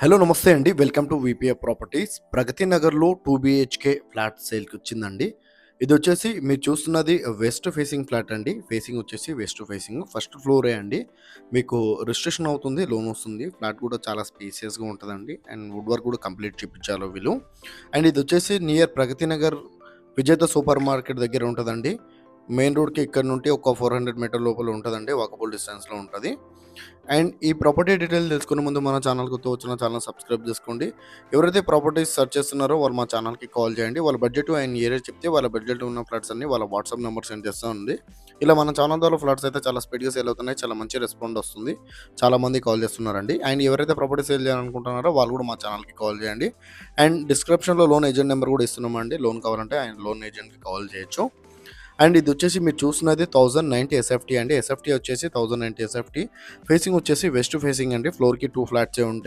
Hello నమస్తే అండి. Welcome to VPF properties. Pragati నగర్‌లో 2 బీహెచ్‌కే ఫ్లాట్ సేల్‌కొచ్చిందండి. ఇదొచ్చేసి మీరు చూస్తున్నది వెస్ట్ ఫేసింగ్ ఫ్లాట్ అండి. ఫేసింగ్ వచ్చేసి వెస్ట్ ఫేసింగ్. ఫస్ట్ ఫ్లోరే అండి. మీకు రిజిస్ట్రేషన్ అవుతుంది. లోన్ వస్తుంది. ఫ్లాట్ కూడా చాలా స్పేసియస్‌గా ఉంటదండి. అండ్ వుడ్ వర్క్ కూడా కంప్లీట్ చేపిచ్చారు వీళ్ళు. అండ్ ఇదొచ్చేసి నియర్ ప్రగతి నగర్ విజేత సూపర్ మార్కెట్ దగ్గర ఉంటదండి. మెయిన్ రోడ్‌కి ఇక్కడ నుండి ఒక 400 మీటర్ లోపల ఉంటదండి. వాకబుల్ డిస్టెన్స్‌లో ఉంటది. అండ్ ఈ ప్రాపర్టీ డీటెయిల్ తెలుసుకునే ముందు మన ఛానల్‌కి కొత్తగా వచ్చిన ఛానల్ సబ్స్క్రైబ్ చేసుకోండి. ఎవరైతే ప్రాపర్టీస్ సెర్చ్ చేస్తున్నారో వాళ్ళు మా ఛానల్‌కి కాల్ చేయండి. వాళ్ళ బడ్జెట్ అండ్ ఏరియా చెప్తే వాళ్ళ బడ్జెట్ ఉన్న ఫ్లాట్స్ అన్ని వాళ్ళ వాట్సాప్ నెంబర్ సెండ్ చేస్తామండి. ఇలా మన ఛానల్ ద్వారా ఫ్లాట్స్ అయితే చాలా స్పీడ్‌గా సేల్ అవుతున్నాయి. చాలా మంచి రెస్పాండ్ వస్తుంది. చాలామంది కాల్ చేస్తున్నారండి. అండ్ ఎవరైతే ప్రాపర్టీ సేల్ చేయాలనుకుంటున్నారో వాళ్ళు కూడా మా ఛానల్‌కి కాల్ చేయండి. అండ్ డిస్క్రిప్షన్‌లో లోన్ ఏజెంట్ నెంబర్ కూడా ఇస్తున్నామండి. లోన్ కావాలంటే ఆయన లోన్ ఏజెంట్‌కి కాల్ చేయొచ్చు. అండ్ ఇది వచ్చేసి మీరు చూస్తున్నది 1090 ఎస్ఎఫ్టీ అండి. ఎస్ఎఫ్టీ వచ్చేసి 1090 ఎస్ఎఫ్టీ. ఫేసింగ్ వచ్చేసి వెస్ట్ ఫేసింగ్ అండి. ఫ్లోర్‌కి 2 ఫ్లాట్సే ఉంటాయి.